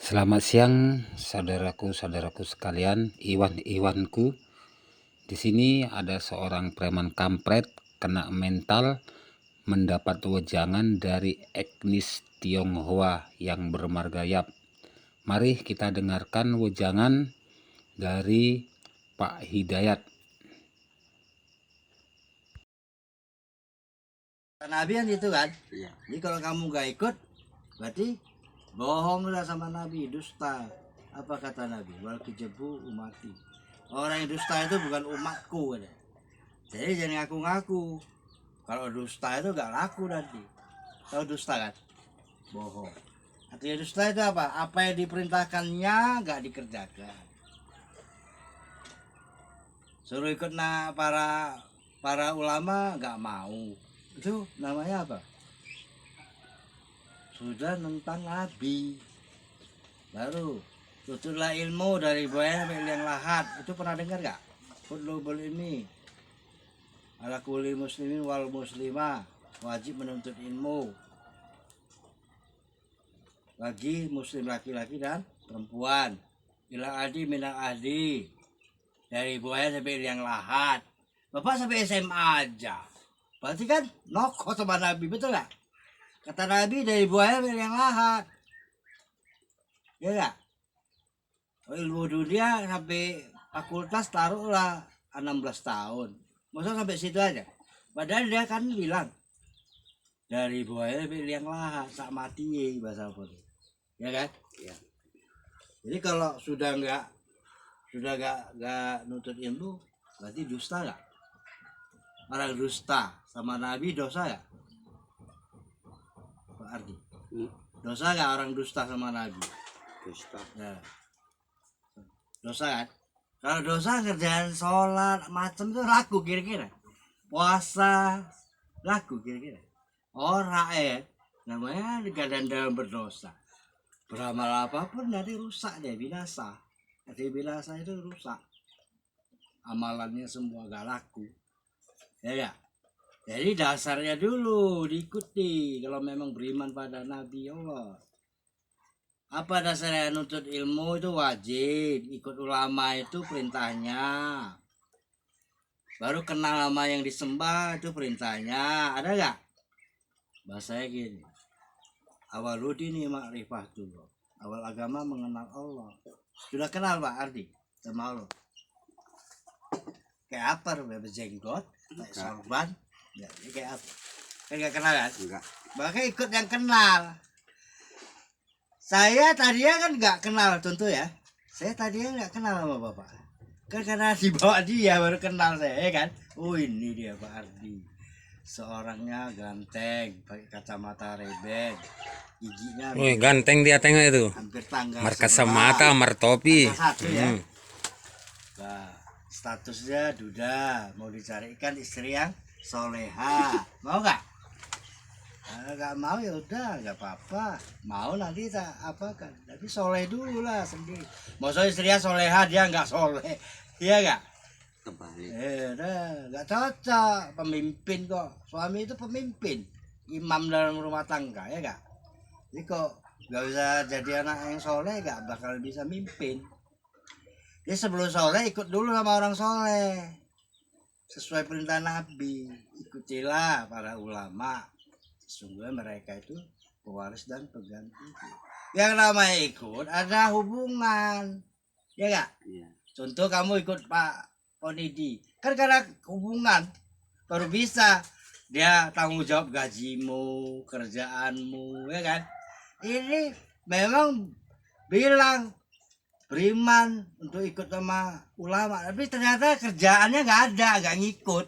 Selamat siang, saudaraku sekalian, Iwanku. Di sini ada seorang preman kampret kena mental mendapat wejangan dari etnis Tionghoa yang bermarga Yap. Mari kita dengarkan wejangan dari Pak Hidayat. Nabi kan gitu kan? Iya. Jadi kalau kamu gak ikut, berarti bohonglah sama Nabi, dusta. Apa kata Nabi? Wal kijebu umati. Orang yang dusta itu bukan umatku, katanya. Jadi jangan ngaku-ngaku. Kalau dusta itu gak laku nanti. Tahu dusta kan? Bohong. Artinya dusta itu apa? Apa yang diperintahkannya gak dikerjakan. Suruh ikut para ulama gak mau. Itu namanya apa? Sudah tentang Nabi. Baru tutuplah ilmu dari buaya sampai liang lahat. Itu pernah dengar gak? Kutlubul ilmi ala kulli muslimin wal muslimah, wajib menuntut ilmu bagi muslim laki-laki dan perempuan. Ila adi minal adi, dari buaya sampai liang lahat. Bapak sampai SMA aja, berarti kan nokot sama Nabi, betul gak? Kata Nabi dari buaya sampai liang lahat, ya gak? Ilmu dunia sampai fakultas taruhlah 16 tahun. Masa sampai situ aja? Padahal dia kan bilang dari buaya sampai liang lahat, sak mati bahasa apa tuh? Ya kan? Ya. Jadi kalau sudah nggak nuntut ilmu, berarti dusta nggak? Orang dusta sama Nabi dosa nggak? Pak Ardi, dosa nggak orang dusta sama Nabi? Dusta. Ya. Dosa kan? Kalau dosa kerjaan sholat macam itu laku kira-kira. Puasa laku kira-kira. Orang namanya digadang dalam berdosa. Beramal apapun nanti rusak deh, binasa. Nanti binasa itu rusak. Amalannya semua gak laku. Ya ya. Jadi dasarnya dulu diikuti kalau memang beriman pada Nabi Allah. Apa dasarnya nuntut ilmu itu wajib, ikut ulama itu perintahnya. Baru kenal sama yang disembah itu perintahnya. Ada gak? Bahasanya gini. Awaludini ma'rifatullah. Awal agama mengenal Allah. Sudah kenal Pak Ardi sama Allah? Kayak apa? Berjenggot, kayak sorban. Ya, kayak apa? Kan gak kenal kan? Enggak. Makanya ikut yang kenal. Saya tadinya kan nggak kenal, tentu ya. Saya tadinya nggak kenal sama bapak. Kan karena dibawa dia baru kenal saya, ya kan? Oh ini dia Pak Ardi. Seorangnya ganteng, pakai kacamata rebel, giginya Wih, ganteng dia tengok itu. hampir tanggal Markasamata, martopi. satu ya. Nah, statusnya duda, mau dicarikan istri yang soleha. Mau nggak? Nggak mau ya udah nggak apa-apa, mau nanti tak apa kan, tapi soleh dulu lah sendiri. Maksudnya istrinya soleha dia nggak soleh, iya nggak? Kebalik. Udah nggak cocok, pemimpin kok, suami itu pemimpin, imam dalam rumah tangga ya nggak? Jadi kok nggak bisa jadi anak yang soleh nggak bakal bisa mimpin. Jadi sebelum soleh ikut dulu sama orang soleh, sesuai perintah Nabi, ikutilah para ulama. Sesungguhnya mereka itu pewaris dan pengganti. Yang namanya ikut ada hubungan, ya nggak? Iya. Contoh kamu ikut Pak Ponidi, kan karena hubungan baru bisa dia tanggung jawab gajimu, kerjaanmu, ya kan? Ini memang bilang beriman untuk ikut sama ulama, tapi ternyata kerjaannya nggak ada, nggak ngikut.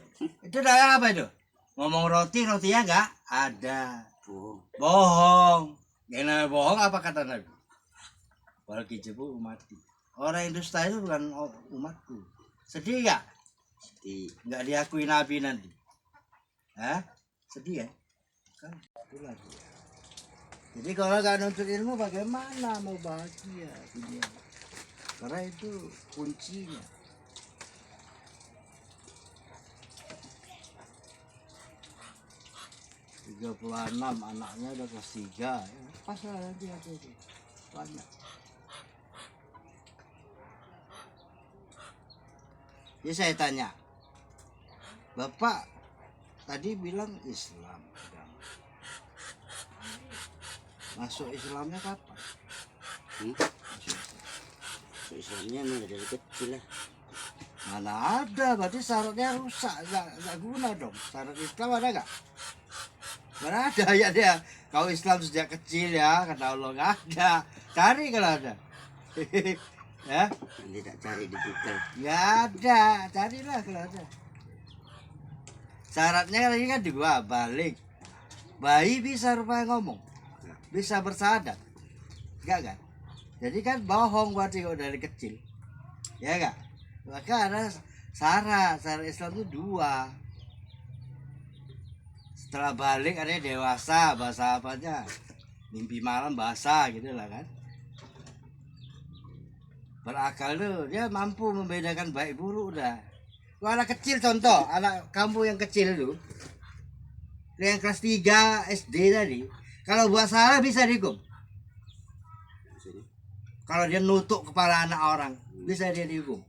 Itu dari apa itu? Ngomong rotinya nggak ada. Bohong. Yang namanya bohong apa kata Nabi? Wal kijebu umati. Orang yang dusta itu bukan umatku. Sedih nggak? Sedih. Nggak diakui Nabi nanti. Hah? Sedih ya? Kan itulah dia. Jadi kalau nggak nuntut ilmu bagaimana mau bahagia dunia? Karena itu kuncinya. 36 anaknya udah kelas 3 ya. Pas lah nanti itu banyak. Jadi saya tanya, Bapak tadi bilang Islam agama. Masuk Islamnya kapan? Masuk Islam. So, Islamnya memang dari kecil lah. Mana ada, berarti syaratnya rusak, nggak guna dong. Syarat Islam ada nggak? Mana ada ya dia. Kau Islam sejak kecil ya, kata Allah nggak ada. Cari kalau ada. Ya, Nanti tak cari di Google. nggak ada. Carilah kalau ada. Syaratnya kan ini kan dua, balik. Bayi bisa rupanya ngomong, bisa bersyahadat, enggak kan? Jadi kan bohong berarti kalau dari kecil, ya enggak? Maka ada syarat Islam itu dua. Setelah balik ada dewasa, bahasa apanya? Mimpi malam bahasa gitu lah kan. Berakal tuh dia mampu membedakan baik buruk udah. Kalau anak kecil contoh, anak kamu yang kecil tuh, yang kelas 3 SD tadi, kalau buat salah bisa dihukum. Maksudnya? Kalau dia nutuk kepala anak orang, bisa dia dihukum.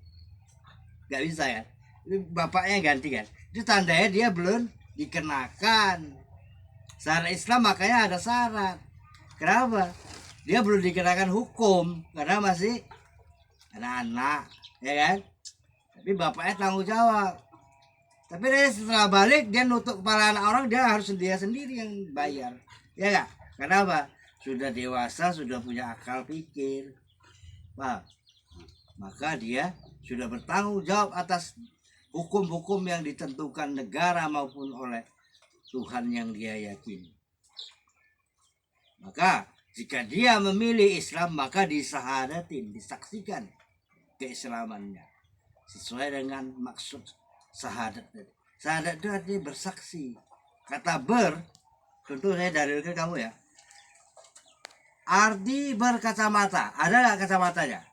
Gak bisa ya. Ini bapaknya ganti kan. Itu tandanya dia belum dikenakan syarat Islam, makanya ada syarat. Kenapa? Dia belum dikenakan hukum karena masih anak-anak, ya kan? Tapi bapaknya tanggung jawab. Tapi dia setelah balik dia nutuk kepala anak orang, dia harus dia sendiri yang bayar, ya enggak? Kenapa? Sudah dewasa, sudah punya akal pikir, paham? Maka dia sudah bertanggung jawab atas hukum-hukum yang ditentukan negara maupun oleh Tuhan yang dia yakini. Maka jika dia memilih Islam, maka disahadatin, disaksikan keislamannya sesuai dengan maksud syahadat. Syahadat itu artinya bersaksi. Kata ber, tentu saya dalilkan kamu ya. Ardi berkacamata, ada nggak kacamatanya?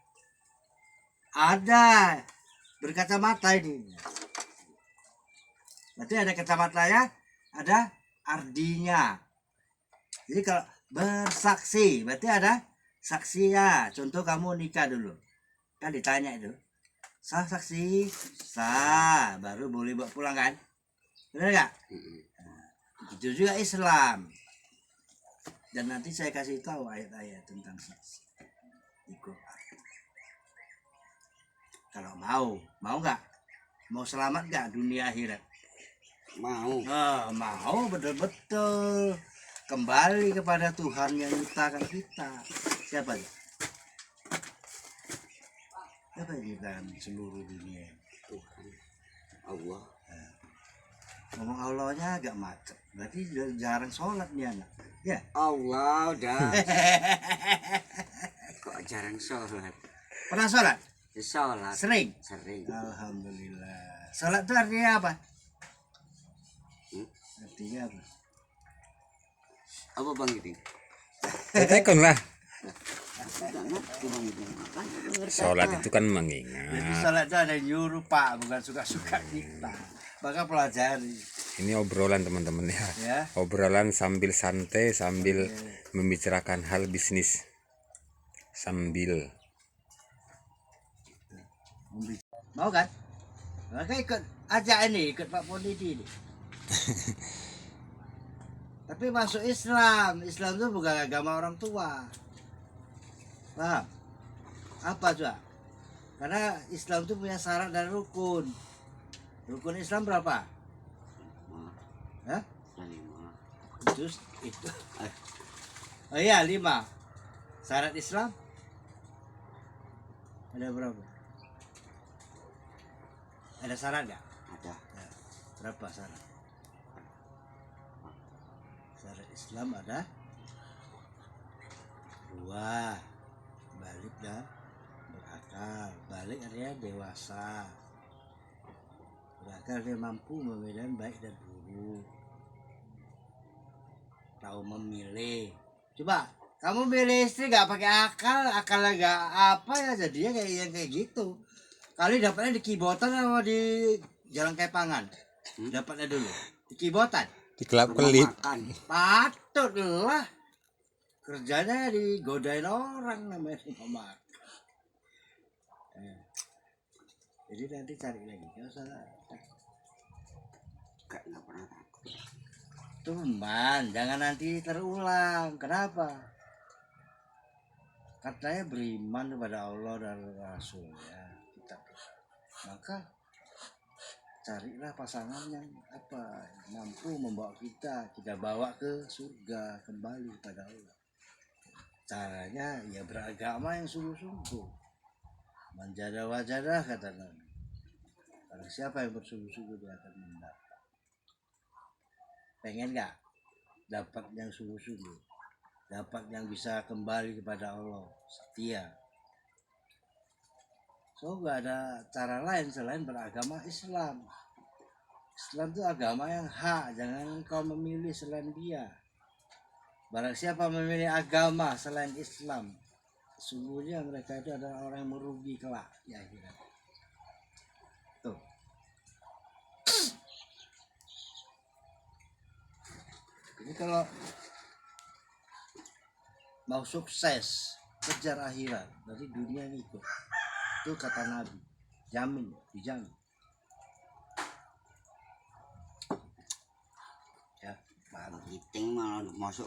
Ada, berkacamata ini. Berarti ada kacamatanya, ada ardinya. Jadi kalau bersaksi, berarti ada saksinya. Contoh kamu nikah dulu, kan ditanya itu, sah saksi, sah, baru boleh bawa pulang kan? Benar nggak? Itu juga Islam. Dan nanti saya kasih tahu ayat-ayat tentang saksi di Quran. Kalau mau nggak? Mau selamat nggak dunia akhirat? Mau. Mau betul-betul kembali kepada Tuhan yang menciptakan kita. Siapa ya? Siapa yang menciptakan seluruh dunia? Tuhan. Allah. Ngomong Allahnya agak macet. Berarti jarang sholat nih anak. Ya. Allah udah. Kok jarang sholat? Pernah sholat? Ya, sholat. Sering. Sering. Alhamdulillah. Sholat itu artinya apa? Artinya apa? Apa bang itu? Tekon lah. Enggak ngerti bang itu. Sholat itu kan Jadi mengingat. sholat itu ada nyuruh Pak, bukan suka-suka kita. Maka pelajari. Ini obrolan teman-teman ya. Ya. Obrolan sambil santai, sambil membicarakan hal bisnis. Sambil Mau kan? Maka ikut ajak ini, ikut Pak Ponidi ini. Tapi masuk Islam. Islam itu bukan agama orang tua. Paham? Apa juga? Karena Islam itu punya syarat dan rukun. Rukun Islam berapa? Hah? Lima. Itu. Oh iya 5. Syarat Islam ada berapa? Ada syarat nggak? Ada. Ya. Berapa syarat? Syarat Islam ada 2. Balik dan berakal. Balik artinya dewasa. Berakal dia mampu membedakan baik dan buruk. Tahu memilih. Coba kamu milih istri gak pakai akal, akalnya gak apa ya, jadinya kayak gitu. Kali dapatnya di Kibotan sama di Jalan Kepangan. Dapatnya dulu di Kibotan. di kelap kelip. Makan. Patut lah. Kerjanya digodain orang namanya makan. Jadi nanti cari lagi, nggak usah. Nggak pernah takut. Cuman jangan nanti terulang. Kenapa? Katanya beriman kepada Allah dan Rasulnya. Kita maka carilah pasangan yang apa mampu membawa kita bawa ke surga kembali kepada Allah. Caranya ya beragama yang sungguh-sungguh. Manjada wajadah kata Nabi. Karena siapa yang bersungguh-sungguh dia akan mendapat. Pengen nggak dapat yang sungguh-sungguh, dapat yang bisa kembali kepada Allah, setia. So gak ada cara lain selain beragama Islam. Islam itu agama yang hak, jangan kau memilih selain dia. Barang siapa memilih agama selain Islam, sesungguhnya mereka itu adalah orang yang merugi kelak ya kira. Tuh. Jadi kalau mau sukses kejar akhirat, dari dunia ini ikut. Itu kata Nabi, jamin, dijamin. Ya, paham. Giting malah masuk